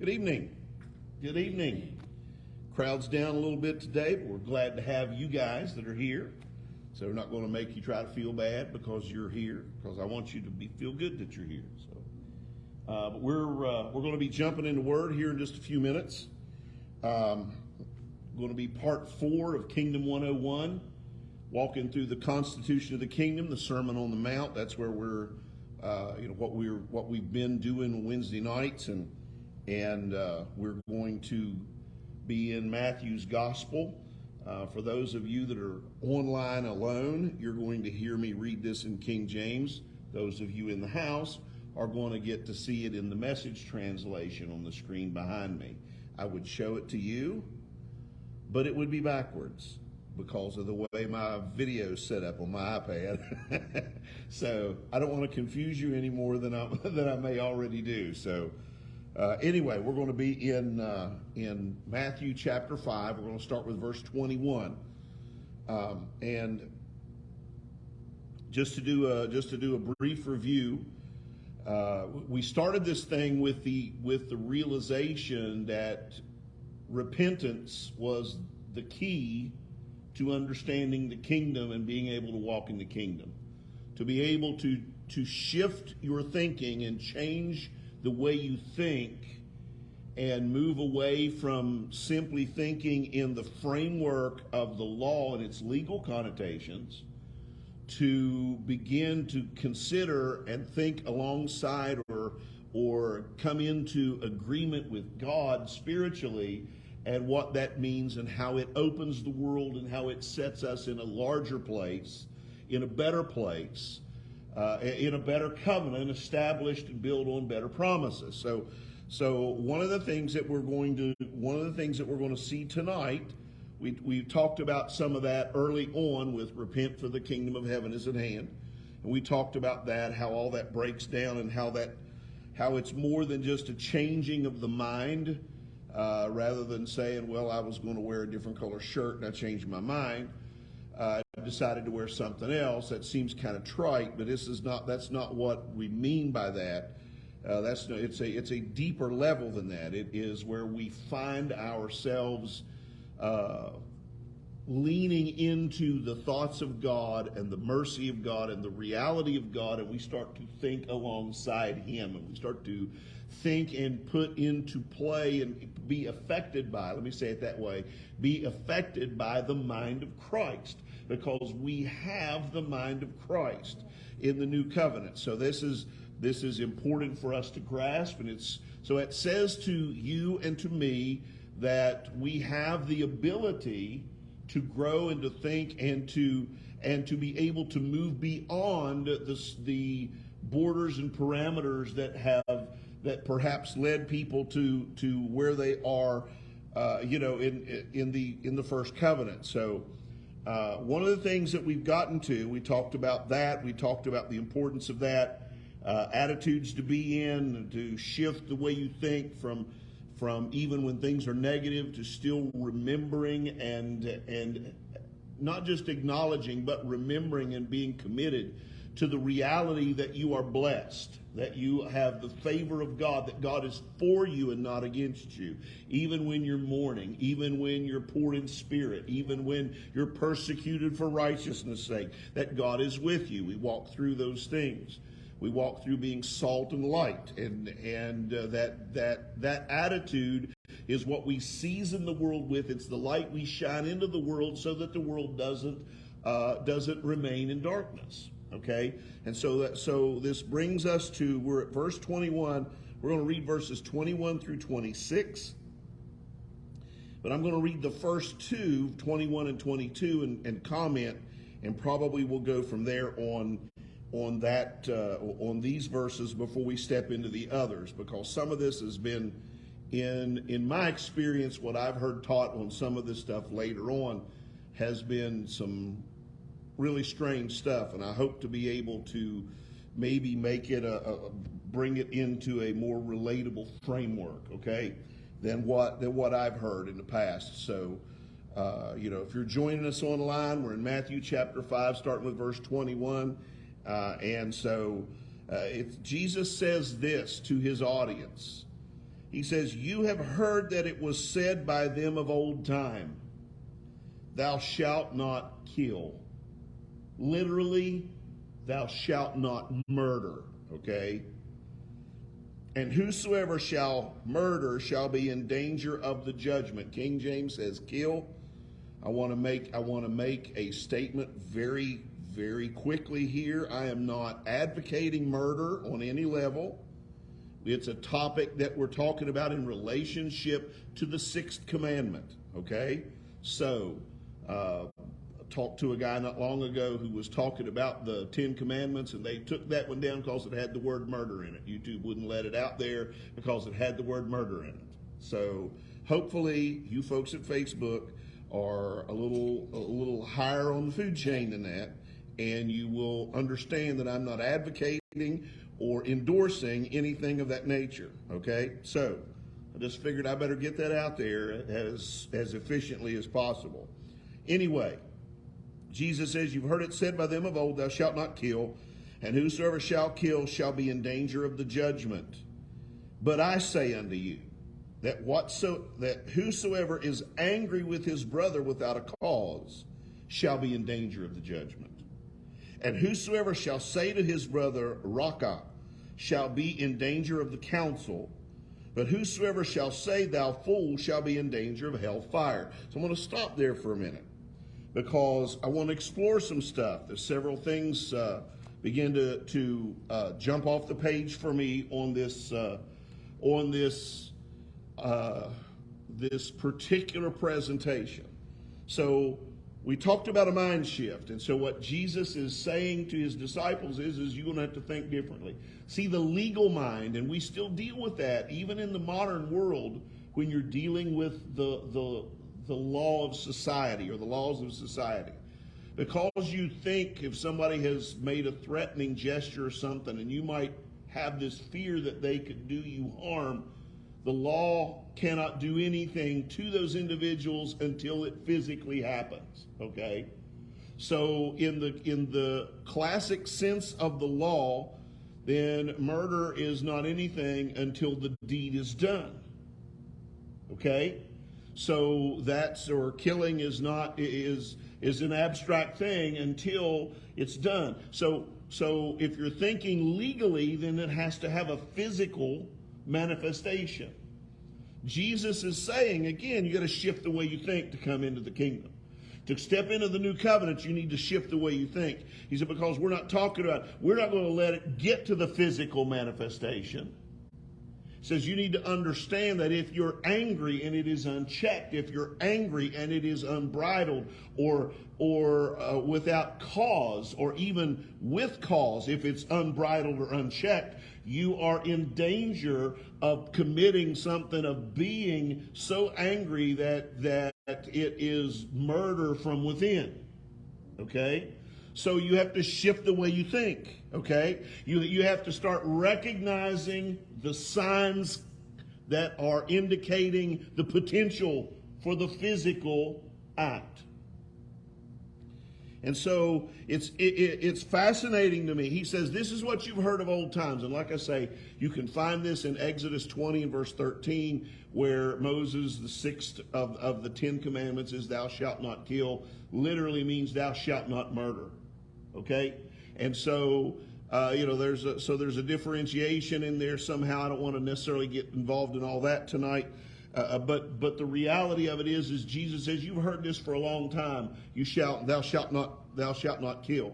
Good evening. Good evening. Crowd's down a little bit today, but we're glad to have you guys that are here. So we're not going to make you try to feel bad because you're here, because I want you to feel good that you're here. So, but we're going to be jumping into Word here in just a few minutes. Going to be part 4 of Kingdom 101, walking through the Constitution of the Kingdom, the Sermon on the Mount. That's where we're, what we've been doing Wednesday nights, and we're going to be in Matthew's Gospel. For those of you that are online alone, you're going to hear me read this in King James. Those of you in the house are going to get to see it in the Message translation on the screen behind me. I would show it to you, but it would be backwards because of the way my video's set up on my iPad. So I don't want to confuse you any more than I may already do. So anyway, we're going to be in Matthew chapter 5. We're going to start with verse 21, and just to do a brief review. We started this thing with the realization that repentance was the key to understanding the kingdom and being able to walk in the kingdom, to be able to shift your thinking and change the way you think and move away from simply thinking in the framework of the law and its legal connotations, to begin to consider and think alongside or come into agreement with God spiritually, and what that means and how it opens the world and how it sets us in a larger place, in a better place, in a better covenant established and built on better promises. So one of the things that we're going to see tonight, we talked about some of that early on with repent, for the kingdom of heaven is at hand. And we talked about that, how all that breaks down, and how it's more than just a changing of the mind, rather than saying, well, I was going to wear a different color shirt and I changed my mind. I decided to wear something else. That seems kind of trite, but that's not what we mean by that. It's a deeper level than that. It is where we find ourselves leaning into the thoughts of God and the mercy of God and the reality of God, and we start to think alongside Him, and we start to think and put into play and be affected by, let me say it that way, be affected by the mind of Christ, because we have the mind of Christ in the new covenant. So this is important for us to grasp, and it says to you and to me that we have the ability to grow and to think and to be able to move beyond the borders and parameters that perhaps led people to where they are, in the first covenant. So one of the things that we've gotten to, we talked about that. We talked about the importance of that, attitudes to be in, to shift the way you think from even when things are negative, to still remembering and not just acknowledging, but remembering and being committed to the reality that you are blessed, that you have the favor of God, that God is for you and not against you, even when you're mourning, even when you're poor in spirit, even when you're persecuted for righteousness' sake, that God is with you. We walk through those things. We walk through being salt and light, and that attitude is what we season the world with. It's the light we shine into the world so that the world doesn't remain in darkness. Okay, and so this brings us to, we're at verse 21. We're going to read verses 21 through 26, but I'm going to read the first two, 21 and 22, and comment, and probably we'll go from there on these verses before we step into the others, because some of this has been, in my experience, what I've heard taught on some of this stuff later on has been some really strange stuff, and I hope to be able to maybe make it bring it into a more relatable framework, okay, than what I've heard in the past. So if you're joining us online, we're in Matthew chapter 5, starting with verse 21. And so Jesus says this to his audience. He says, you have heard that it was said by them of old time, thou shalt not kill. Literally, thou shalt not murder, okay? And whosoever shall murder shall be in danger of the judgment. King James says kill. I want to make a statement very, very quickly here. I am not advocating murder on any level. It's a topic that we're talking about in relationship to the sixth commandment, okay? So, talked to a guy not long ago who was talking about the 10 Commandments, and they took that one down because it had the word murder in it. YouTube wouldn't let it out there because it had the word murder in it. So hopefully you folks at Facebook are a little higher on the food chain than that, and you will understand that I'm not advocating or endorsing anything of that nature, okay? So I just figured I better get that out there as efficiently as possible. Anyway, Jesus says, you've heard it said by them of old, thou shalt not kill, and whosoever shall kill shall be in danger of the judgment. But I say unto you, that whosoever is angry with his brother without a cause shall be in danger of the judgment. And whosoever shall say to his brother, Raca, shall be in danger of the council. But whosoever shall say, thou fool, shall be in danger of hell fire. So I'm going to stop there for a minute, because I want to explore some stuff. There's several things begin to jump off the page for me on this particular presentation. So we talked about a mind shift, and so what Jesus is saying to his disciples is you're going to have to think differently. See, the legal mind, and we still deal with that even in the modern world when you're dealing with the law of society or the laws of society. Because you think if somebody has made a threatening gesture or something, and you might have this fear that they could do you harm, the law cannot do anything to those individuals until it physically happens, okay? So in the classic sense of the law, then murder is not anything until the deed is done, okay? So or killing is an abstract thing until it's done. So if you're thinking legally, then it has to have a physical manifestation. Jesus is saying, again, you got to shift the way you think to come into the kingdom. To step into the new covenant, you need to shift the way you think. He said, because we're not going to let it get to the physical manifestation. Says you need to understand that if you're angry and it is unchecked, if you're angry and it is unbridled, or without cause, or even with cause, if it's unbridled or unchecked, you are in danger of committing something, of being so angry that it is murder from within. Okay? So you have to shift the way you think, okay? You have to start recognizing the signs that are indicating the potential for the physical act. And so it's fascinating to me. He says, this is what you've heard of old times. And like I say, you can find this in Exodus 20 and verse 13, where Moses, the sixth of the 10 commandments is thou shalt not kill, literally means thou shalt not murder. Okay? And so, there's a differentiation in there somehow. I don't want to necessarily get involved in all that tonight. But the reality of it is Jesus says, you've heard this for a long time. Thou shalt not kill.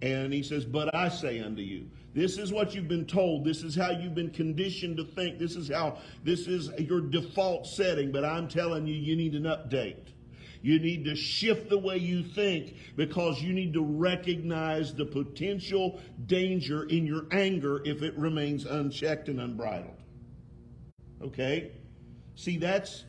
And he says, but I say unto you, this is what you've been told. This is how you've been conditioned to think. This is your default setting. But I'm telling you, you need an update. You need to shift the way you think, because you need to recognize the potential danger in your anger if it remains unchecked and unbridled. Okay? See, that's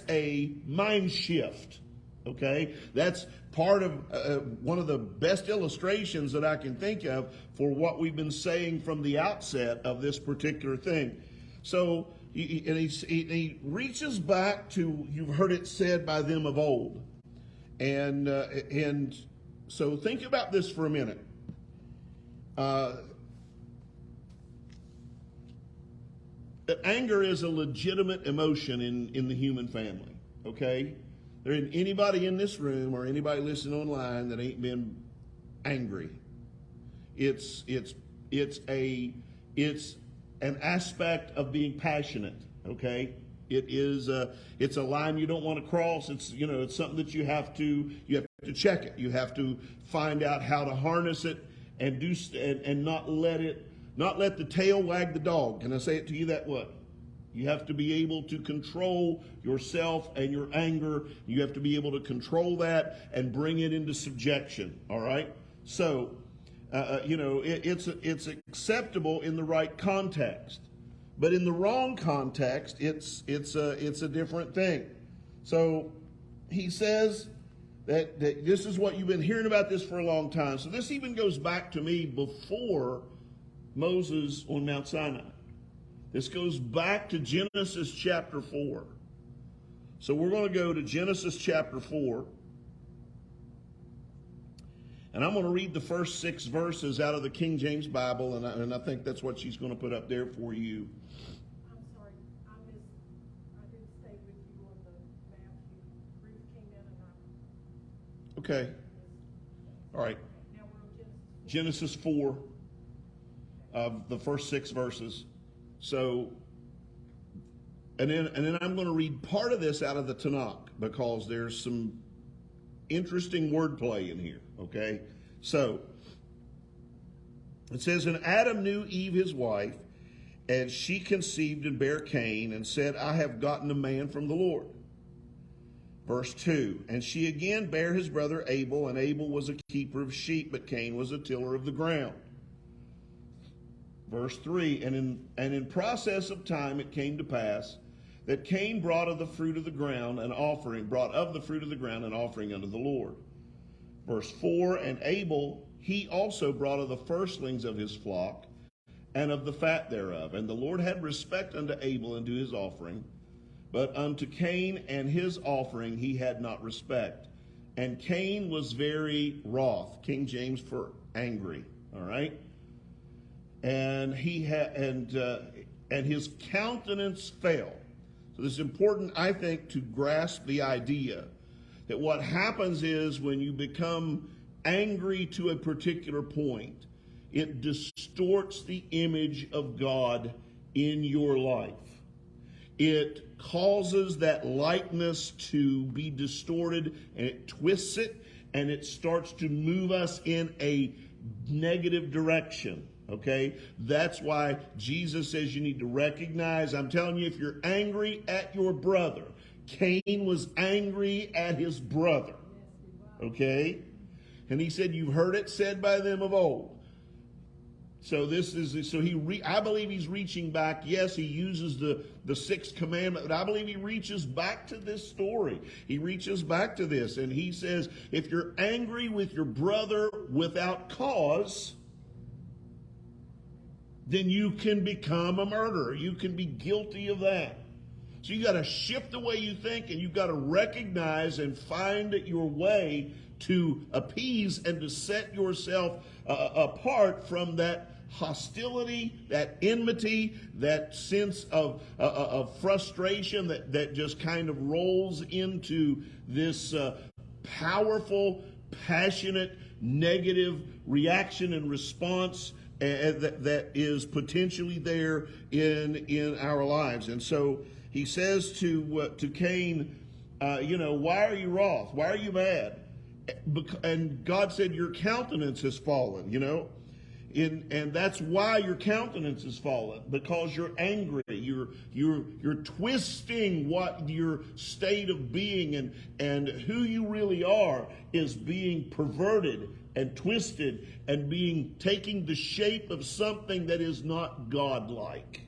a mind shift. Okay? That's part of one of the best illustrations that I can think of for what we've been saying from the outset of this particular thing. So, he reaches back to, you've heard it said by them of old. And so think about this for a minute. that anger is a legitimate emotion in the human family, okay? There ain't anybody in this room or anybody listening online that ain't been angry. It's an aspect of being passionate, okay? It's a line you don't want to cross. It's something that you have to check it. You have to find out how to harness it and not let the tail wag the dog. Can I say it to you that way? You have to be able to control yourself and your anger. You have to be able to control that and bring it into subjection. All right. So, it's acceptable in the right context, but in the wrong context, it's a different thing. So, he says that this is what you've been hearing about this for a long time. So this even goes back to me before Moses on Mount Sinai. This goes back to Genesis chapter 4. So we're going to go to Genesis chapter 4. And I'm going to read the first 6 verses out of the King James Bible, and I think that's what she's going to put up there for you. I'm sorry, I didn't stay with you on the Matthew. Ruth came in and Okay. All right. now we're on Genesis 4, the first 6 verses. So, and then I'm going to read part of this out of the Tanakh because there's some interesting wordplay in here. Okay, so it says, and Adam knew Eve his wife, and she conceived and bare Cain, and said, I have gotten a man from the Lord. Verse 2, and she again bare his brother Abel, and Abel was a keeper of sheep, but Cain was a tiller of the ground. Verse 3, and in process of time it came to pass that Cain brought of the fruit of the ground an offering unto the Lord. Verse 4, and Abel, he also brought of the firstlings of his flock, and of the fat thereof. And the Lord had respect unto Abel and to his offering, but unto Cain and his offering he had not respect. And Cain was very wroth, King James for angry, all right? And and his countenance fell. So this is important, I think, to grasp the idea that what happens is when you become angry to a particular point, it distorts the image of God in your life. It causes that likeness to be distorted, and it twists it, and it starts to move us in a negative direction. Okay? That's why Jesus says you need to recognize, I'm telling you, if you're angry at your brother, Cain was angry at his brother. Okay? And he said, you've heard it said by them of old. So I believe he's reaching back. Yes, he uses the sixth commandment, but I believe he reaches back to this story. He reaches back to this, and he says, if you're angry with your brother without cause, then you can become a murderer. You can be guilty of that. So you got to shift the way you think, and you've got to recognize and find your way to appease and to set yourself apart from that hostility, that enmity, that sense of frustration that just kind of rolls into this powerful, passionate, negative reaction and response that is potentially there in our lives. And so he says to Cain, why are you wroth? Why are you mad? And God said, your countenance has fallen, and that's why your countenance has fallen, because you're angry. You're twisting what your state of being and who you really are is being perverted and twisted and taking the shape of something that is not God-like.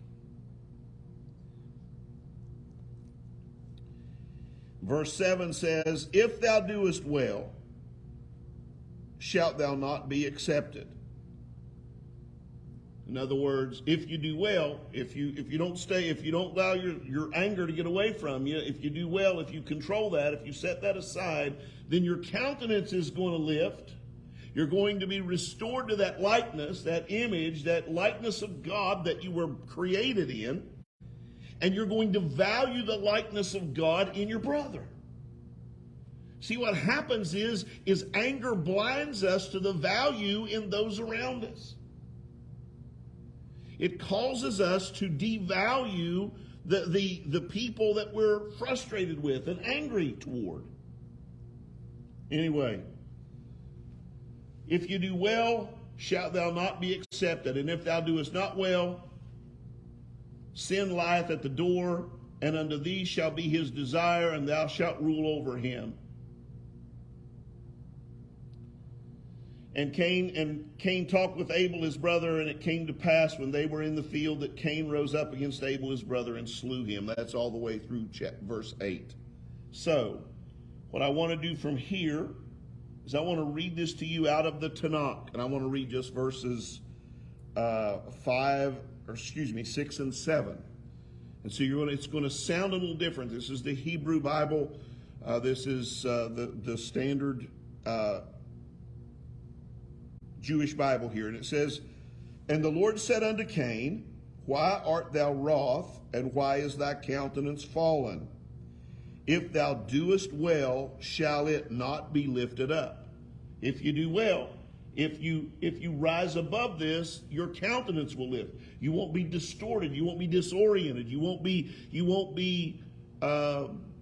Verse 7 says, if thou doest well, shalt thou not be accepted. In other words, if you do well, if you don't allow your anger to get away from you, if you do well, if you control that, if you set that aside, then your countenance is going to lift. You're going to be restored to that likeness, that image, that likeness of God that you were created in. and you're going to value the likeness of God in your brother. See, what happens is anger blinds us to the value in those around us. It causes us to devalue the people that we're frustrated with and angry toward. Anyway, if you do well, shalt thou not be accepted, and if thou doest not well, sin lieth at the door, and unto thee shall be his desire, and thou shalt rule over him. And Cain talked with Abel his brother, and it came to pass when they were in the field that Cain rose up against Abel his brother and slew him. That's all the way through verse 8. So, what I want to do from here is I want to read this to you out of the Tanakh, and I want to read just verses 6 and 7. And so it's going to sound a little different. This is the Hebrew Bible. This is the standard Jewish Bible here. And it says, "And the Lord said unto Cain, Why art thou wroth, and why is thy countenance fallen? If thou doest well, shall it not be lifted up?" If you do well, if you rise above this, your countenance will lift. You won't be distorted. You won't be disoriented. You won't be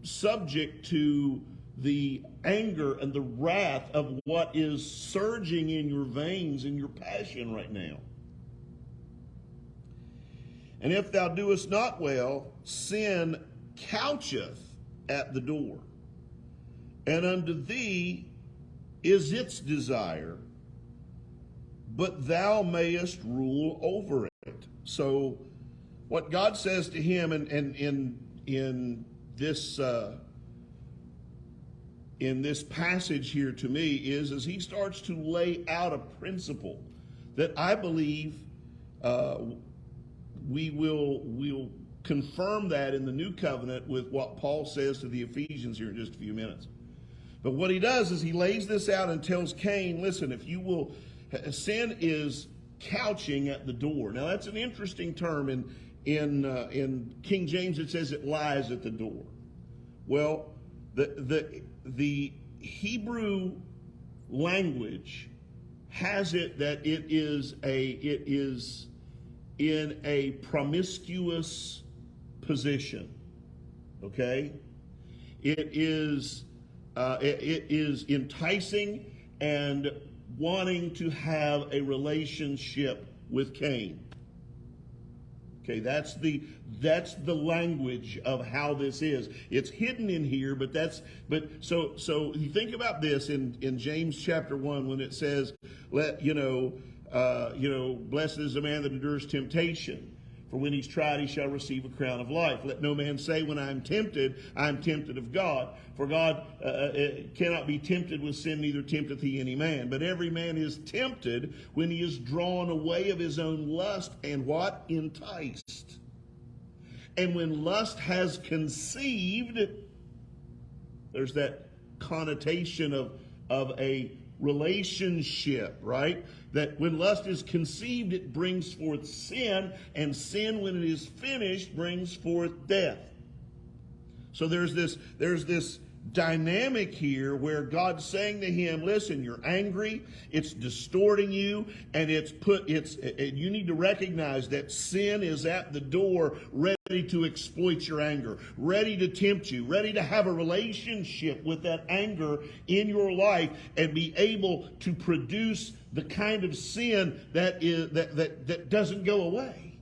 subject to the anger and the wrath of what is surging in your veins and your passion right now. "And if thou doest not well, sin coucheth at the door, and unto thee is its desire, but thou mayest rule over it." So what God says to him in this passage here to me is as he starts to lay out a principle that I believe we'll confirm that in the new covenant with what Paul says to the Ephesians here in just a few minutes. But what he does is he lays this out and tells Cain, listen, if you will, sin is couching at the door. Now that's an interesting term. In King James it says it lies at the door. Well, the Hebrew language has it that it is in a promiscuous position. Okay? It is enticing and wanting to have a relationship with Cain. Okay, that's the language of how this is. It's hidden in here, so you think about this in James chapter 1 when it says, blessed is the man that endures temptation. For when he's tried, he shall receive a crown of life. Let no man say when I am tempted of God. For God cannot be tempted with sin, neither tempteth he any man. But every man is tempted when he is drawn away of his own lust and what? Enticed. And when lust has conceived, there's that connotation of a relationship, right? That when lust is conceived, it brings forth sin, and sin, when it is finished, brings forth death. So there's this dynamic here where God's saying to him, listen, you're angry, it's distorting you, and you need to recognize that sin is at the door, ready to exploit your anger, ready to tempt you, ready to have a relationship with that anger in your life and be able to produce the kind of sin that doesn't go away.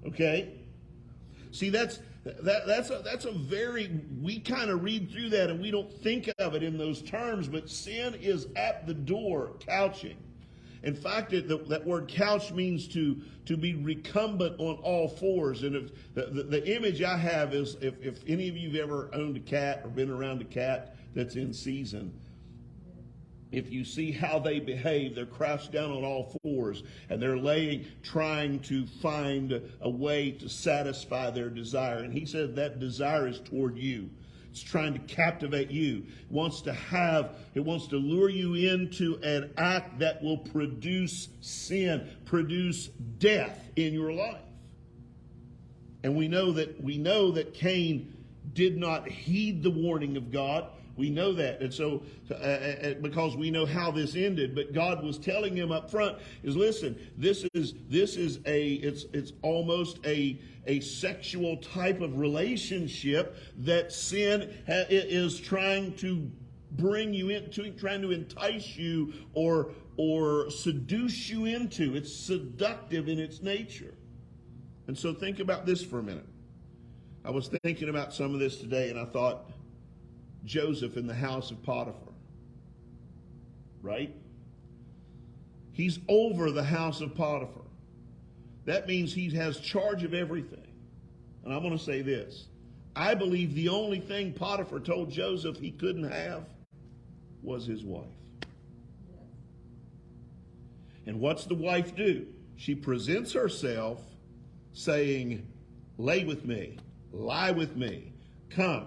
Okay? See, that's a very, we kind of read through that and we don't think of it in those terms, but sin is at the door, couching. In fact, that word couch means to be recumbent on all fours. And if the image I have is if any of you have ever owned a cat or been around a cat that's in season, if you see how they behave, they're crouched down on all fours and they're trying to find a way to satisfy their desire. And he said that desire is toward you. It's trying to captivate you. It wants to lure you into an act that will produce sin, produce death in your life. And we know that Cain did not heed the warning of God. We know that. And so, because we know how this ended, but God was telling him up front is, listen, it's almost a sexual type of relationship that sin is trying to bring you into, trying to entice you or seduce you into. It's seductive in its nature. And so think about this for a minute. I was thinking about some of this today, and I thought, Joseph in the house of Potiphar, right? He's over the house of Potiphar. That means he has charge of everything. And I'm going to say this. I believe the only thing Potiphar told Joseph he couldn't have was his wife. And what's the wife do? She presents herself saying, lay with me, lie with me, come,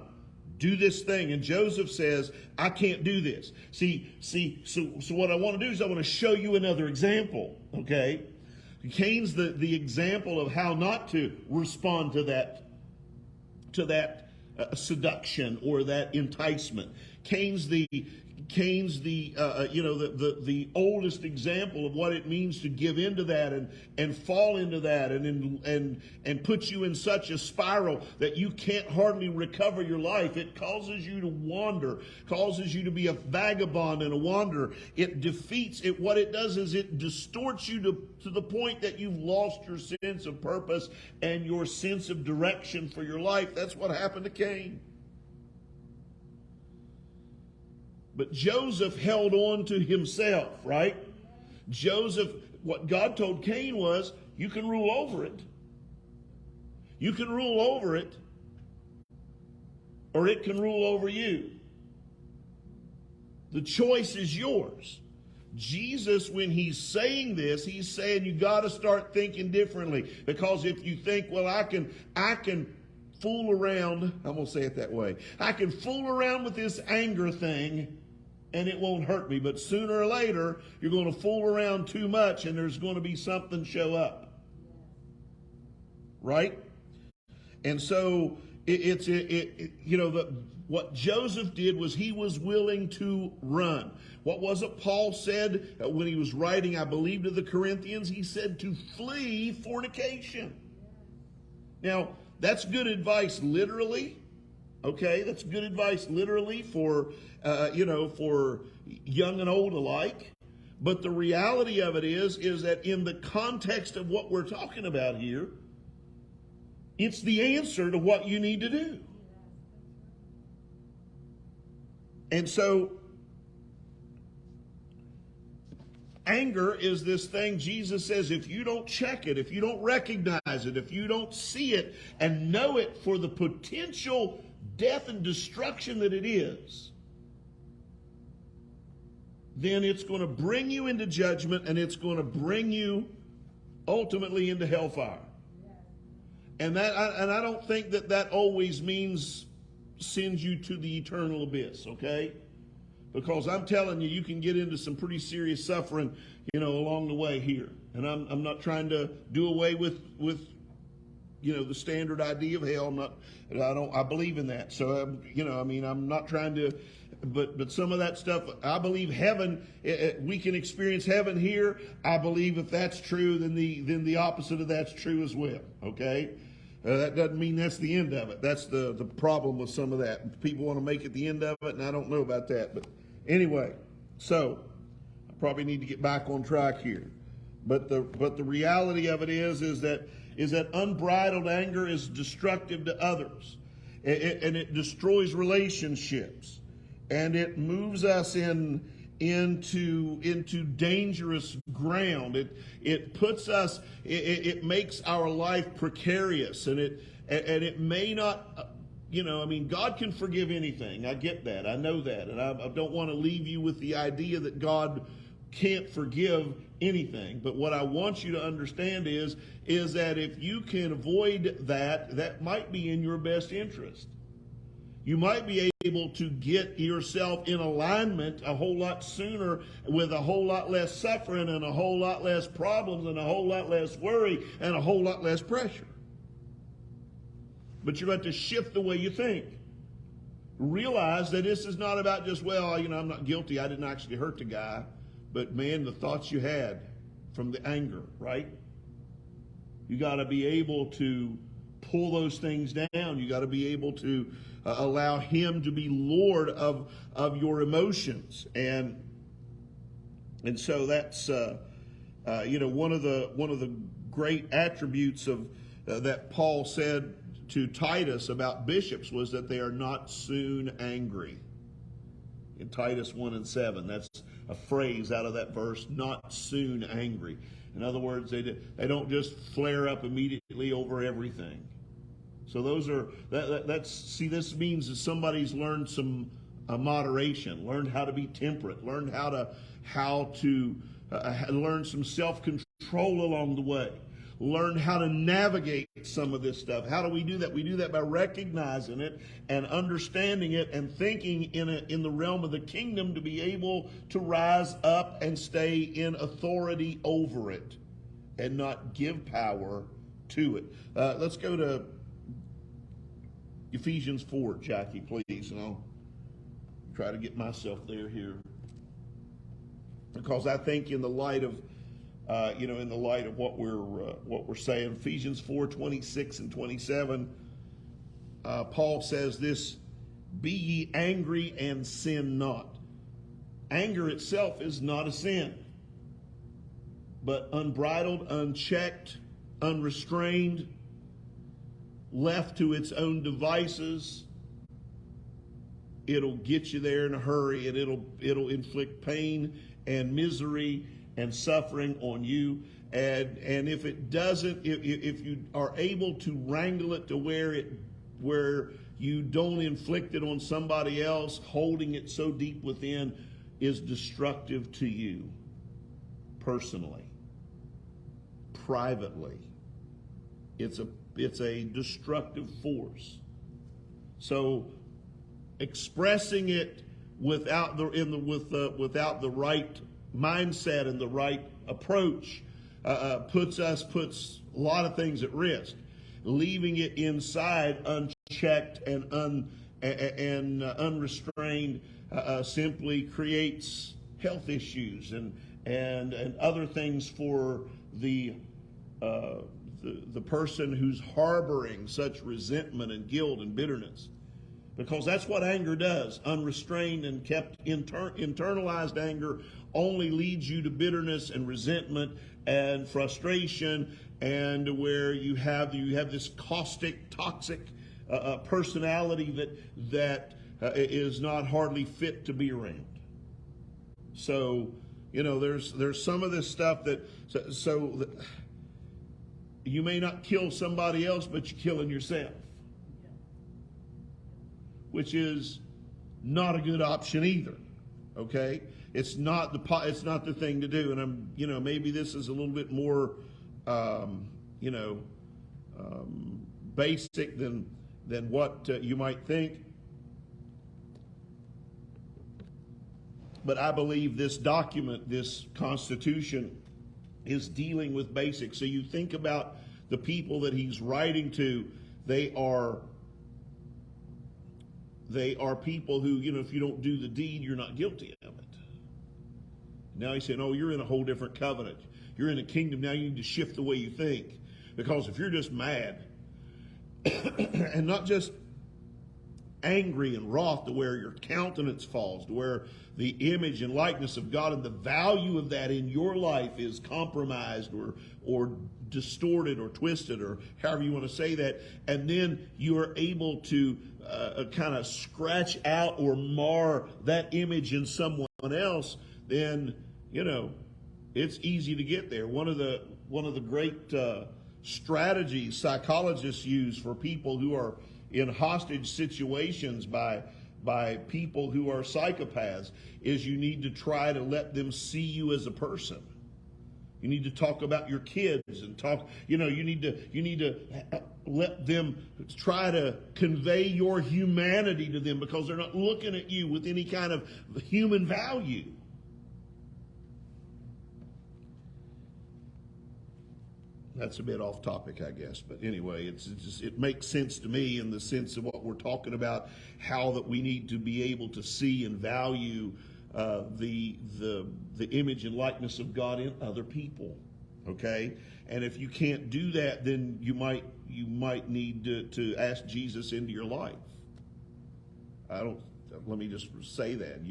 do this thing. And Joseph says, I can't do this. So what I want to do is I want to show you another example, okay? Cain's the example of how not to respond to that seduction or that enticement. Cain's the oldest example of what it means to give into that and fall into that and put you in such a spiral that you can't hardly recover your life. It causes you to wander, causes you to be a vagabond and a wanderer. It defeats it. What it does is it distorts you to the point that you've lost your sense of purpose and your sense of direction for your life. That's what happened to Cain. But Joseph held on to himself, right? Joseph, what God told Cain was, you can rule over it. You can rule over it, or it can rule over you. The choice is yours. Jesus, when he's saying this, he's saying you got to start thinking differently. Because if you think, well, I can fool around, I'm going to say it that way. I can fool around with this anger thing, and it won't hurt me. But sooner or later, you're going to fool around too much, and there's going to be something show up. Right? And so, what Joseph did was he was willing to run. What was it Paul said when he was writing, I believe, to the Corinthians? He said to flee fornication. Now, that's good advice literally. Okay, that's good advice literally for young and old alike. But the reality of it is that in the context of what we're talking about here, it's the answer to what you need to do. And so, anger is this thing Jesus says, if you don't check it, if you don't recognize it, if you don't see it and know it for the potential death and destruction that it is, then it's going to bring you into judgment and it's going to bring you ultimately into hellfire. And I don't think that always means sends you to the eternal abyss, okay? Because I'm telling you, you can get into some pretty serious suffering, along the way here. And I'm not trying to do away with the standard idea of hell. I believe in that. So I'm not trying to, but some of that stuff, I believe heaven, we can experience heaven here. I believe if that's true, then the opposite of that's true as well. Okay. That doesn't mean that's the end of it. That's the problem with some of that. People want to make it the end of it, and I don't know about that. But anyway, so I probably need to get back on track here. But the reality of it is that unbridled anger is destructive to others, and it destroys relationships, and it moves us into dangerous ground. It puts us. It makes our life precarious, and it may not. God can forgive anything. I get that. I know that, and I don't want to leave you with the idea that God can't forgive anything. But what I want you to understand is that if you can avoid that might be in your best interest. You might be able to get yourself in alignment a whole lot sooner with a whole lot less suffering and a whole lot less problems and a whole lot less worry and a whole lot less pressure. but you're going to shift the way you think. Realize that this is not about just, well, I'm not guilty. I didn't actually hurt the guy. But man, the thoughts you had from the anger, right? You got to be able to pull those things down. You got to be able to allow him to be Lord of your emotions. And so that's, one of the great attributes of that Paul said to Titus about bishops was that they are not soon angry. In Titus 1:7, that's a phrase out of that verse, not soon angry. In other words, they don't just flare up immediately over everything. So this means that somebody's learned some moderation, learned how to be temperate, learned how to learn some self-control along the way. Learn how to navigate some of this stuff. How do we do that? We do that by recognizing it and understanding it and thinking in the realm of the kingdom to be able to rise up and stay in authority over it and not give power to it. Let's go to Ephesians 4, Jackie, please, and I'll try to get myself there here. Because I think in the light of what we're saying, Ephesians 4:26 and 27, Paul says this: "Be ye angry and sin not." Anger itself is not a sin, but unbridled, unchecked, unrestrained, left to its own devices, it'll get you there in a hurry, and it'll inflict pain and misery and suffering on you. And if it doesn't, if you are able to wrangle it to where you don't inflict it on somebody else, holding it so deep within is destructive to you personally, privately. It's a destructive force. So expressing it without the right mindset and the right approach puts a lot of things at risk. Leaving it inside unchecked and unrestrained simply creates health issues and other things for the person who's harboring such resentment and guilt and bitterness. Because that's what anger does. Unrestrained and kept internalized anger only leads you to bitterness and resentment and frustration, and where you have this caustic, toxic personality that is not hardly fit to be around. So, there's some of this stuff that you may not kill somebody else, but you're killing yourself, which is not a good option either. Okay, it's not the thing to do. And maybe this is a little bit more basic than what you might think. But I believe this document, this Constitution, is dealing with basics. So you think about the people that he's writing to, they are people who, if you don't do the deed, you're not guilty of it. Now he's saying, you're in a whole different covenant. You're in a kingdom. Now you need to shift the way you think. Because if you're just mad and not just angry and wroth to where your countenance falls, to where the image and likeness of God and the value of that in your life is compromised or distorted or twisted, or however you want to say that, and then you are able to kind of scratch out or mar that image in someone else, then it's easy to get there. One of the great strategies psychologists use for people who are in hostage situations by people who are psychopaths is you need to try to let them see you as a person. You need to talk about your kids and talk, you need to let them try to convey your humanity to them, because they're not looking at you with any kind of human value. That's a bit off topic, I guess. But anyway, it makes sense to me in the sense of what we're talking about, how that we need to be able to see and value the image and likeness of God in other people. Okay? And if you can't do that, then you might need to ask Jesus into your life. Let me just say that.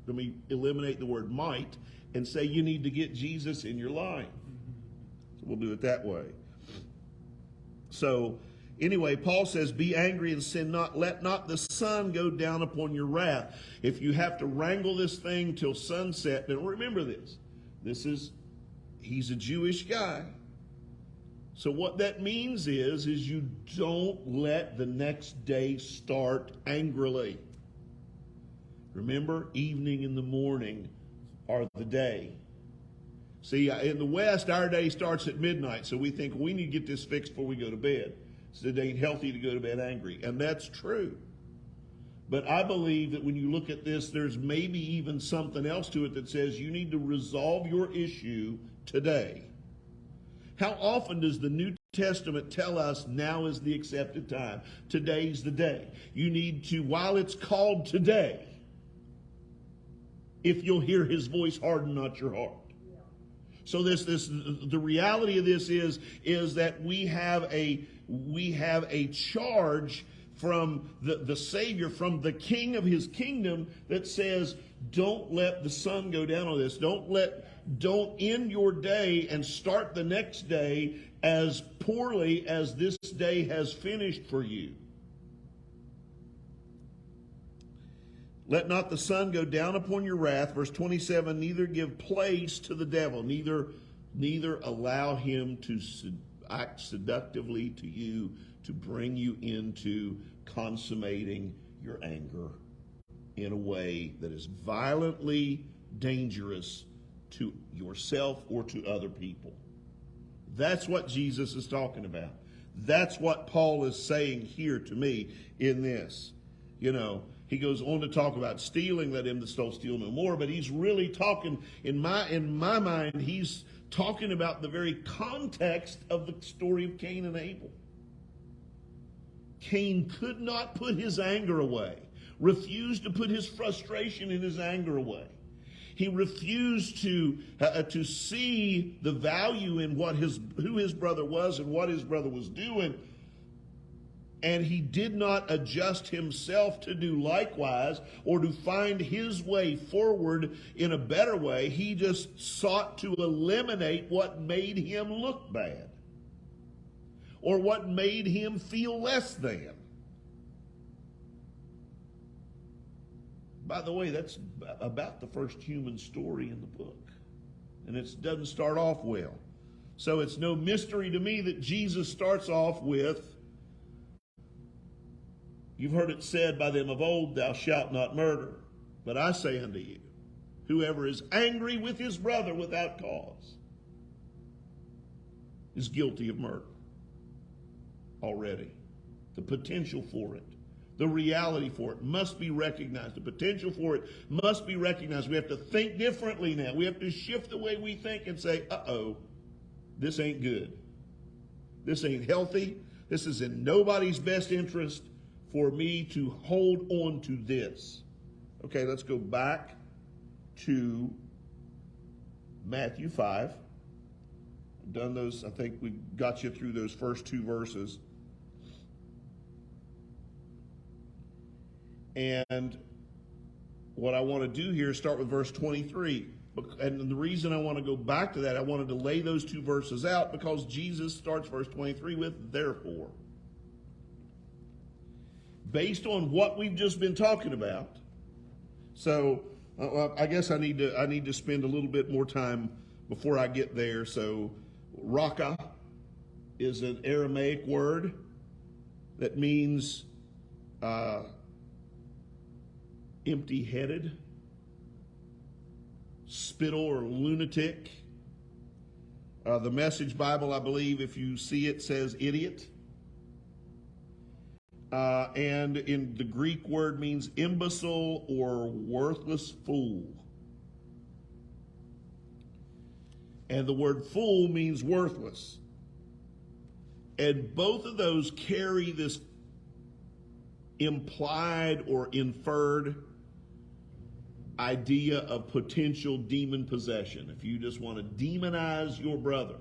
Let me eliminate the word might and say you need to get Jesus in your life. So we'll do it that way. So anyway, Paul says, be angry and sin not. Let not the sun go down upon your wrath. If you have to wrangle this thing till sunset, then remember this. He's a Jewish guy. So what that means is you don't let the next day start angrily. Remember, evening and the morning are the day. See, in the West, our day starts at midnight, so we think we need to get this fixed before we go to bed. So it ain't healthy to go to bed angry, and that's true. But I believe that when you look at this, there's maybe even something else to it that says you need to resolve your issue today. How often does the New Testament tell us now is the accepted time? Today's the day. You need to, while it's called today, if you'll hear his voice, harden not your heart. So the reality of this is that we have a charge from the Savior, from the King of his kingdom, that says, don't let the sun go down on this. Don't end your day and start the next day as poorly as this day has finished for you. Let not the sun go down upon your wrath. Verse 27, neither give place to the devil, neither allow him to act seductively to you, to bring you into consummating your anger in a way that is violently dangerous to yourself or to other people. That's what Jesus is talking about. That's what Paul is saying here to me in this. He goes on to talk about stealing. Let him that stole steal no more. But he's really talking, in my mind, he's talking about the very context of the story of Cain and Abel. Cain could not put his anger away, refused to put his frustration and his anger away. He refused to see the value in who his brother was and what his brother was doing. And he did not adjust himself to do likewise or to find his way forward in a better way. He just sought to eliminate what made him look bad or what made him feel less than. By the way, that's about the first human story in the book. And it doesn't start off well. So it's no mystery to me that Jesus starts off with, you've heard it said by them of old, thou shalt not murder. But I say unto you, whoever is angry with his brother without cause is guilty of murder already. The potential for it, the reality for it must be recognized. The potential for it must be recognized. We have to think differently now. We have to shift the way we think and say, this ain't good. This ain't healthy. This is in nobody's best interest for me to hold on to this. Okay, let's go back to Matthew 5. I've done those, I think we got you through those first two verses. And what I want to do here is start with verse 23. And the reason I want to go back to that, I wanted to lay those two verses out because Jesus starts verse 23 with therefore. Based on what we've just been talking about. So I guess I need to spend a little bit more time before I get there. So raka is an Aramaic word that means empty-headed, spittle or lunatic. The Message Bible, I believe, if you see it, says idiot. And in the Greek word means imbecile or worthless fool. And the word fool means worthless. And both of those carry this implied or inferred idea of potential demon possession. If you just want to demonize your brother,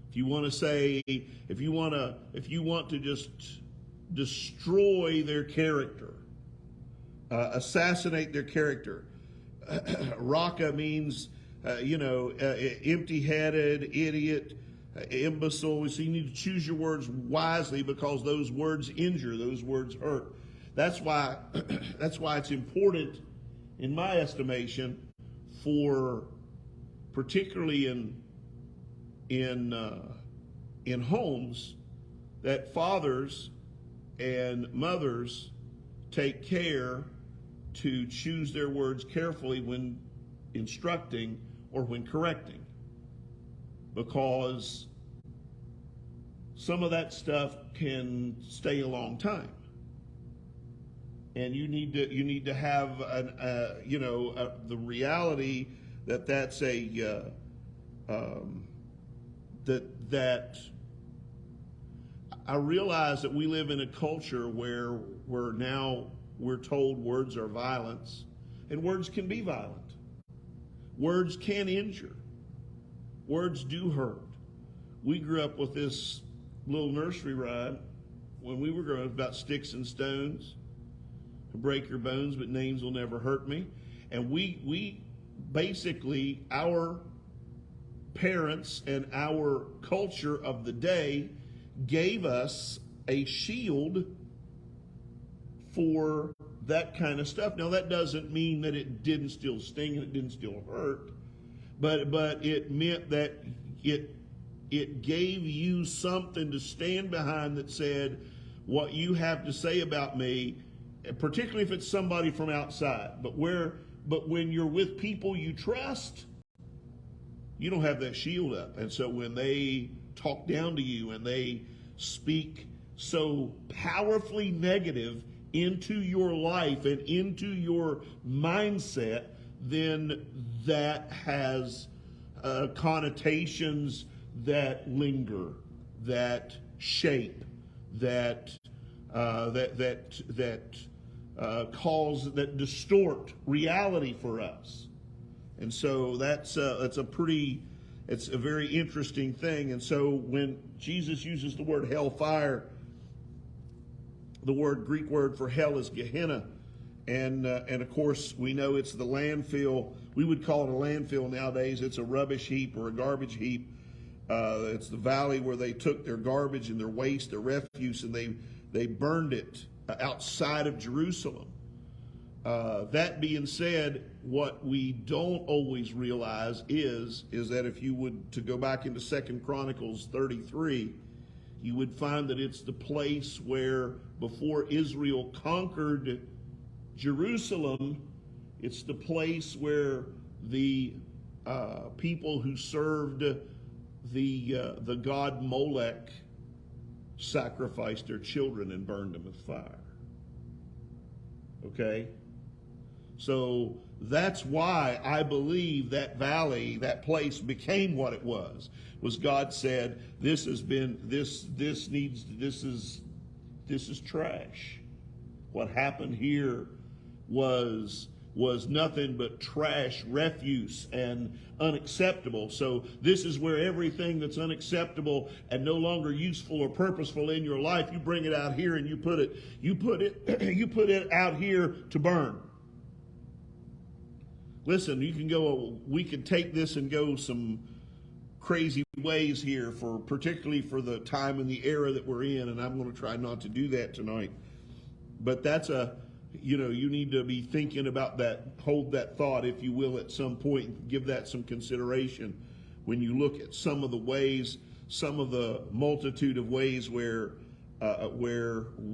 if you want to say, if you want to just destroy their character, assassinate their character. Raka means, empty-headed, idiot, imbecile. So you need to choose your words wisely, because those words injure, those words hurt. That's why it's important, in my estimation, for particularly in homes, that fathers and mothers take care to choose their words carefully when instructing or when correcting, because some of that stuff can stay a long time, and you need to have the reality that that's that I realize that we live in a culture where we're told words are violence, and words can be violent. Words can injure. Words do hurt. We grew up with this little nursery rhyme when we were growing up about sticks and stones. Break your bones, but names will never hurt me. And we basically, our parents and our culture of the day gave us a shield for that kind of stuff. Now, that doesn't mean that it didn't still sting and it didn't still hurt, but it meant that it gave you something to stand behind that said, what you have to say about me, particularly if it's somebody from outside, but when you're with people you trust, you don't have that shield up. And so when they talk down to you and they speak so powerfully negative into your life and into your mindset, then that has connotations that linger, that shape, that distort reality for us. And so it's a very interesting thing. And so when Jesus uses the word hellfire, the Greek word for hell is Gehenna, and of course we know it's the landfill. We would call it a landfill nowadays. It's a rubbish heap or a garbage heap. It's the valley where they took their garbage and their waste, their refuse, and they burned it outside of Jerusalem. That being said, what we don't always realize is that if you would to go back into 2 Chronicles 33, you would find that it's the place where, before Israel conquered Jerusalem, it's the place where the people who served the god Molech sacrificed their children and burned them with fire. Okay? So that's why I believe that valley, that place became what it was God said, this is trash. What happened here was nothing but trash, refuse, and unacceptable. So this is where everything that's unacceptable and no longer useful or purposeful in your life, you bring it out here and you put it out here to burn. Listen, we could take this and go some crazy ways here, particularly for the time and the era that we're in, and I'm going to try not to do that tonight. But that's you need to be thinking about that, hold that thought, if you will, at some point, and give that some consideration when you look at some of the multitude of ways where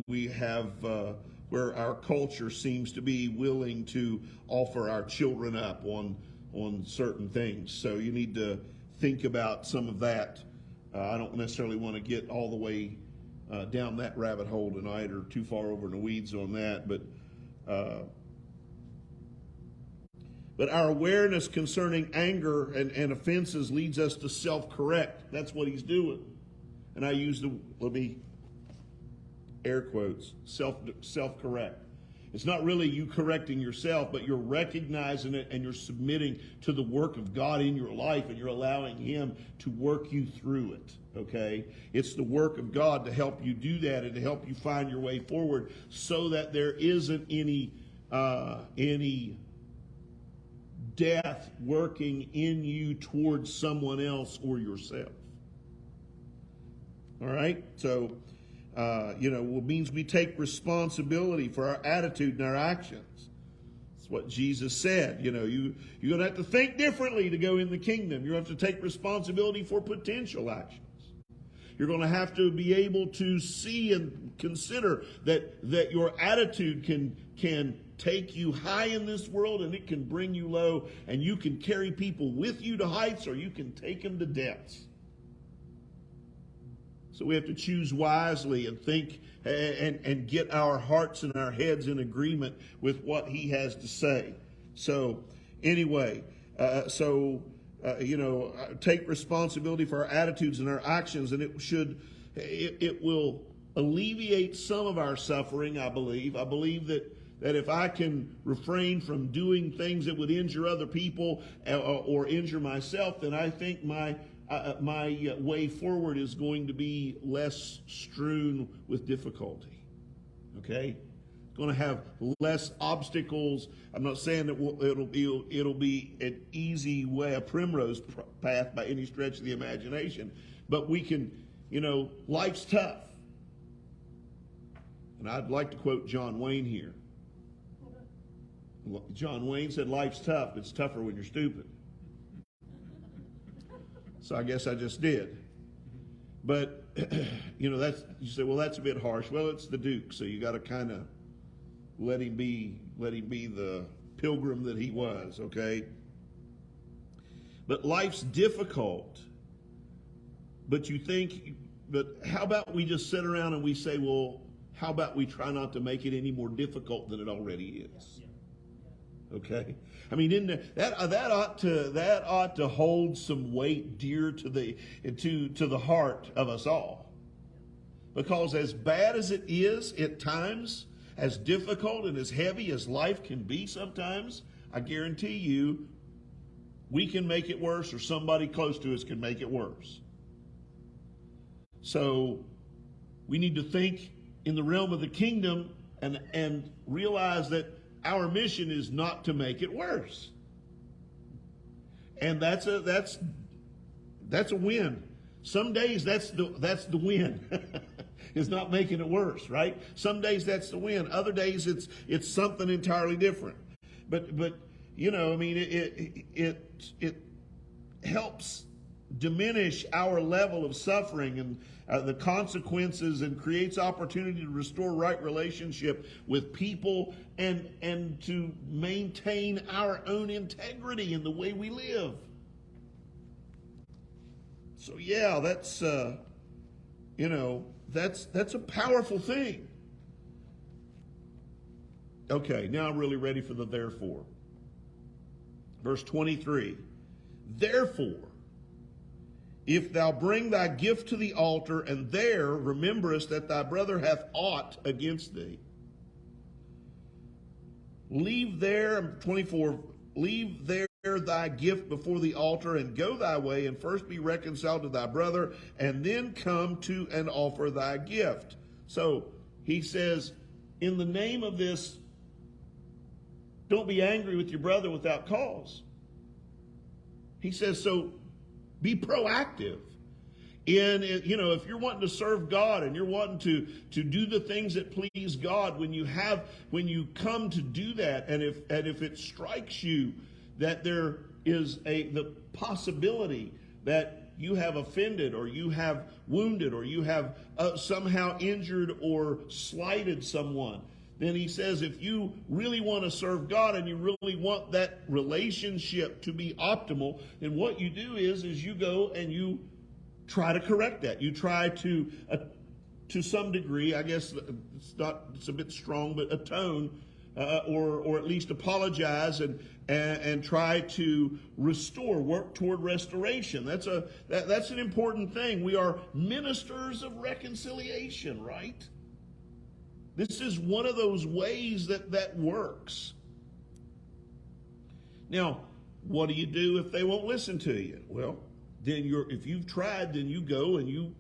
we have where our culture seems to be willing to offer our children up on certain things. So you need to think about some of that. I don't necessarily want to get all the way down that rabbit hole tonight, or too far over in the weeds on that, but our awareness concerning anger and offenses leads us to self-correct. That's what he's doing. and I use let me air quotes, self-correct. It's not really you correcting yourself, but you're recognizing it and you're submitting to the work of God in your life, and you're allowing Him to work you through it, okay? It's the work of God to help you do that and to help you find your way forward so that there isn't any death working in you towards someone else or yourself. All right? So, it means we take responsibility for our attitude and our actions. That's what Jesus said. You're going to have to think differently to go in the kingdom. You're going to have to take responsibility for potential actions. You're going to have to be able to see and consider that your attitude can take you high in this world, and it can bring you low, and you can carry people with you to heights, or you can take them to depths. So we have to choose wisely and think and get our hearts and our heads in agreement with what He has to say. So anyway, take responsibility for our attitudes and our actions, and it will alleviate some of our suffering, I believe. I believe that if I can refrain from doing things that would injure other people or injure myself, then I think my way forward is going to be less strewn with difficulty. Okay? Going to have less obstacles. I'm not saying that it'll be an easy way, a primrose path by any stretch of the imagination, but we can, life's tough. And I'd like to quote John Wayne here. John Wayne said, "Life's tough. It's tougher when you're stupid." So I guess I just did. But, you say, well, that's a bit harsh. Well, it's the Duke, so you got to kind of let him be the pilgrim that he was, okay? But life's difficult. But how about we just sit around and we say, well, how about we try not to make it any more difficult than it already is? Okay, I mean, that ought to hold some weight dear to the heart of us all, because as bad as it is at times, as difficult and as heavy as life can be sometimes, I guarantee you, we can make it worse, or somebody close to us can make it worse. So we need to think in the realm of the kingdom and realize that our mission is not to make it worse. And that's a win. Some days that's the win. Is not making it worse, right? Some days that's the win. Other days it's something entirely different. But it helps diminish our level of suffering and the consequences, and creates opportunity to restore right relationship with people and to maintain our own integrity in the way we live. So yeah, that's a powerful thing. Okay, now I'm really ready for the therefore. Verse 23. Therefore, if thou bring thy gift to the altar, and there rememberest that thy brother hath aught against thee, leave there, 24, leave there thy gift before the altar, and go thy way, and first be reconciled to thy brother, and then come to and offer thy gift. So he says, in the name of this, don't be angry with your brother without cause. He says, so be proactive. If you're wanting to serve God and you're wanting to do the things that please God, when you come to do that, and if it strikes you that there is the possibility that you have offended, or you have wounded, or you have somehow injured or slighted someone, then he says, if you really want to serve God and you really want that relationship to be optimal, then what you do is you go and you try to correct that. You try to some degree, I guess it's a bit strong, but atone or at least apologize and try to restore, work toward restoration. That's an important thing. We are ministers of reconciliation, right? This is one of those ways that works. Now, what do you do if they won't listen to you? Well, then if you've tried, then you go and you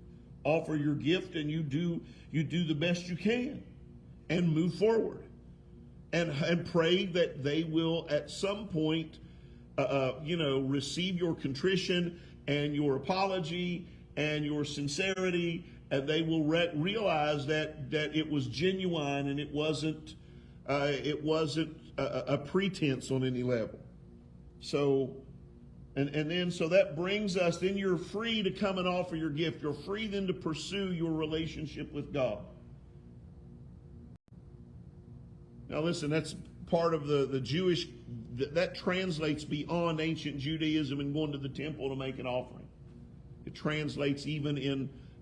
offer your gift and you do the best you can and move forward and pray that they will at some point receive your contrition and your apology and your sincerity, and they will realize that it was genuine and it wasn't a pretense on any level. So so that brings us, then you're free to come and offer your gift. You're free then to pursue your relationship with God. Now listen, that's part of the Jewish, that translates beyond ancient Judaism and going to the temple to make an offering. It translates even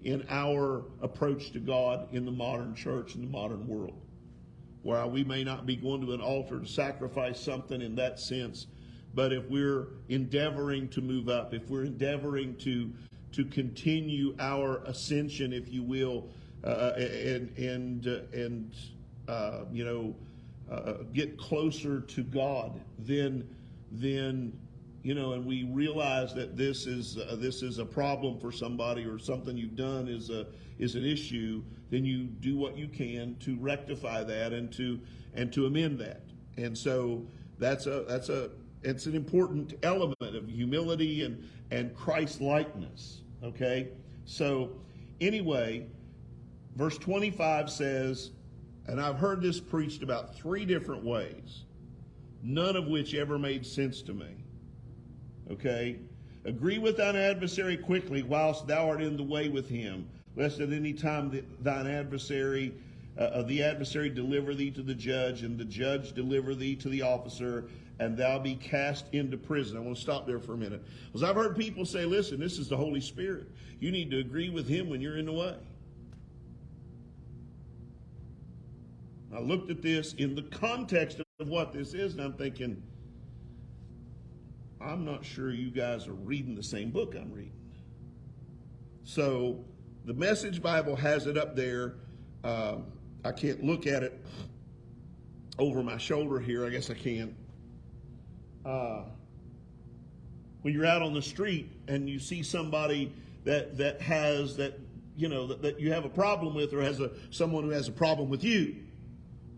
in our approach to God in the modern church, in the modern world. While we may not be going to an altar to sacrifice something in that sense, but if we're endeavoring to move up, if we're endeavoring to continue our ascension, if you will, get closer to God, then and we realize that this is a problem for somebody, or something you've done is an issue, then you do what you can to rectify that and to amend that. And so it's an important element of humility and Christ-likeness, okay? So anyway, verse 25 says, and I've heard this preached about 3 different ways, none of which ever made sense to me, okay? Agree with thine adversary quickly whilst thou art in the way with him, lest at any time thine adversary, the adversary deliver thee to the judge, and the judge deliver thee to the officer, and thou be cast into prison. I want to stop there for a minute. Because I've heard people say, listen, this is the Holy Spirit. You need to agree with him when you're in the way. I looked at this in the context of what this is, and I'm thinking, I'm not sure you guys are reading the same book I'm reading. So the Message Bible has it up there. I can't look at it over my shoulder here. I guess I can. When you're out on the street and you see somebody that you have a problem with, or someone who has a problem with you,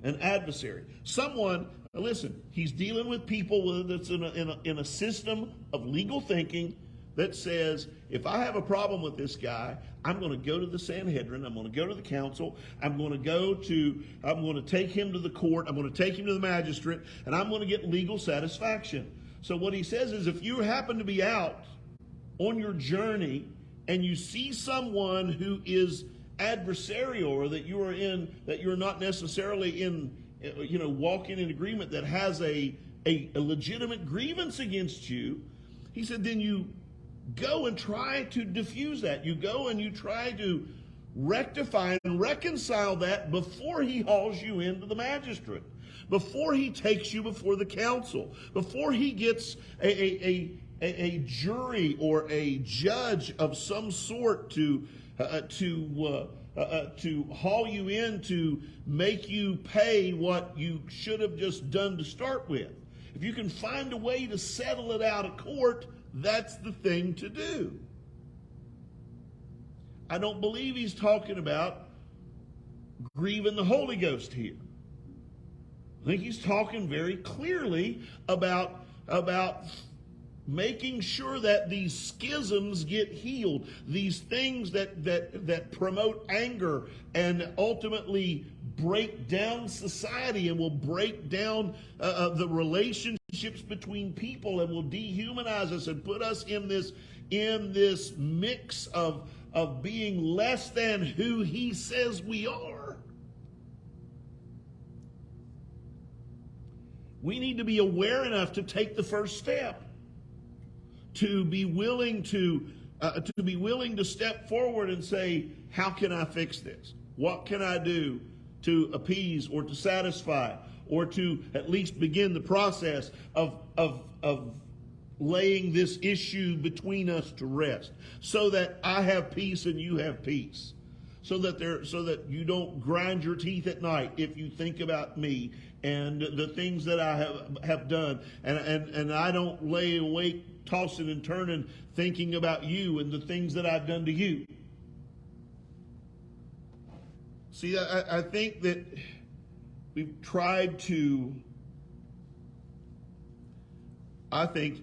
an adversary, someone. Listen, he's dealing with people that's in a system of legal thinking that says, if I have a problem with this guy, I'm going to go to the Sanhedrin, I'm going to go to the council, I'm going to take him to the court, I'm going to take him to the magistrate, and I'm going to get legal satisfaction. So what he says is, if you happen to be out on your journey and you see someone who is adversarial, or that you're not necessarily walking in agreement, that has a legitimate grievance against you, he said, then you go and try to diffuse that. You go and you try to rectify and reconcile that before he hauls you into the magistrate, before he takes you before the council, before he gets a jury or a judge of some sort to haul you in, to make you pay what you should have just done to start with. If you can find a way to settle it out of court, that's the thing to do. I don't believe he's talking about grieving the Holy Ghost here. I think he's talking very clearly about making sure that these schisms get healed, these things that promote anger and ultimately break down society and will break down the relationships between people and will dehumanize us and put us in this mix of being less than who he says we are. We need to be aware enough to take the first step, to be willing to step forward and say, how can I fix this? What can I do to appease or to satisfy or to at least begin the process of laying this issue between us to rest, so that I have peace and you have peace, so that you don't grind your teeth at night if you think about me and the things that I have done, and I don't lay awake tossing and turning thinking about you and the things that I've done to you. See, I think that we've tried to,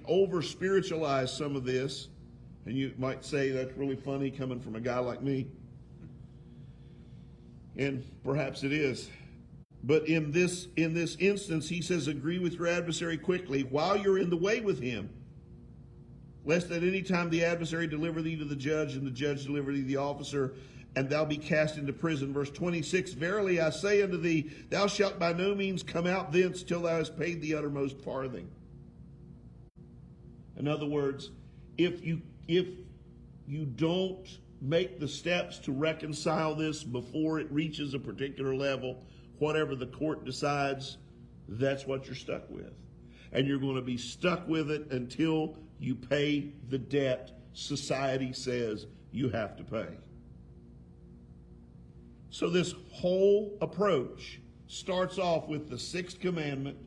over spiritualize some of this, and you might say that's really funny coming from a guy like me, and perhaps it is. But in this instance, he says, agree with your adversary quickly while you're in the way with him, lest at any time the adversary deliver thee to the judge, and the judge deliver thee to the officer, and thou be cast into prison. Verse 26, verily I say unto thee, thou shalt by no means come out thence till thou hast paid the uttermost farthing. In other words, if you don't make the steps to reconcile this before it reaches a particular level, whatever the court decides, that's what you're stuck with. And you're going to be stuck with it until you pay the debt society says you have to pay. So this whole approach starts off with the sixth commandment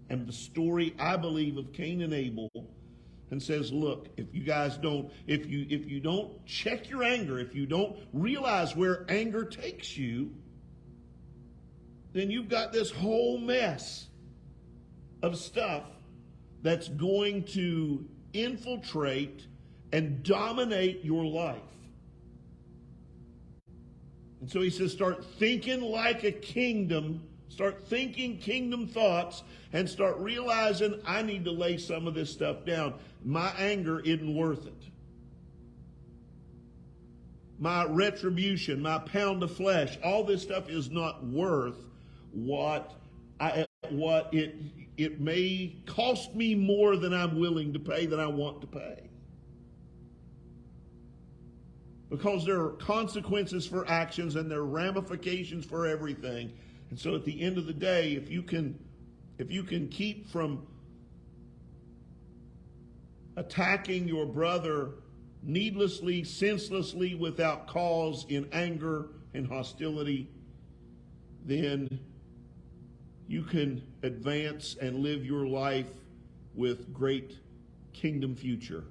and the story, I believe, of Cain and Abel, and says, look, if you don't check your anger, if you don't realize where anger takes you, then you've got this whole mess of stuff that's going to infiltrate and dominate your life. And so he says, start thinking like a kingdom, start thinking kingdom thoughts, and start realizing I need to lay some of this stuff down. My anger isn't worth it. My retribution, my pound of flesh, all this stuff is not worth what it may cost me more than I'm willing to pay, than I want to pay. Because there are consequences for actions and there are ramifications for everything. And so at the end of the day, if you can keep from attacking your brother needlessly, senselessly, without cause, in anger and hostility, then you can advance and live your life with great kingdom future.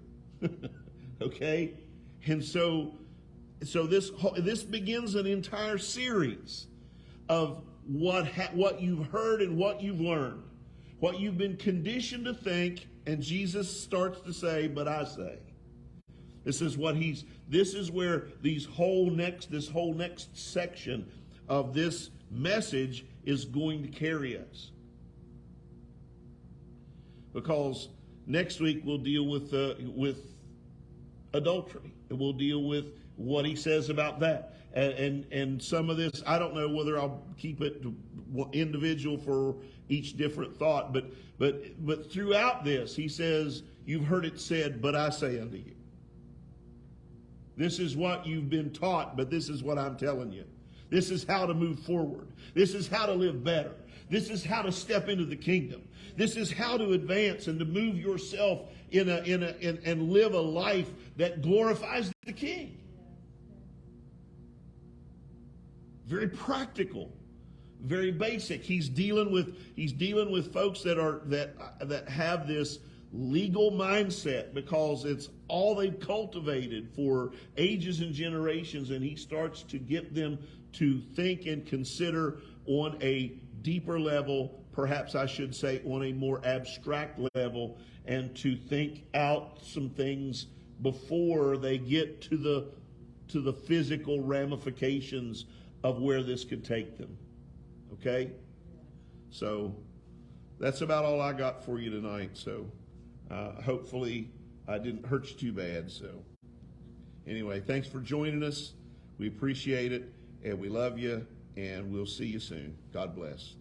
Okay? And so this begins an entire series of what you've heard and what you've learned, what you've been conditioned to think, and Jesus starts to say, but I say. This is where this whole next section of this message is going to carry us. Because next week we'll deal with adultery, and we'll deal with what he says about that. And some of this, I don't know whether I'll keep it individual for each different thought, but throughout this, he says, you've heard it said, but I say unto you. This is what you've been taught, but this is what I'm telling you. This is how to move forward. This is how to live better. This is how to step into the kingdom. This is how to advance and to move yourself and live a life that glorifies the King. Very practical, very basic. He's dealing with folks that have this legal mindset because it's all they've cultivated for ages and generations, and he starts to get them to think and consider on a deeper level, perhaps I should say on a more abstract level, and to think out some things before they get to the physical ramifications of where this could take them. Okay? So that's about all I got for you tonight. So hopefully I didn't hurt you too bad. So anyway, thanks for joining us. We appreciate it, and we love you, and we'll see you soon. God bless.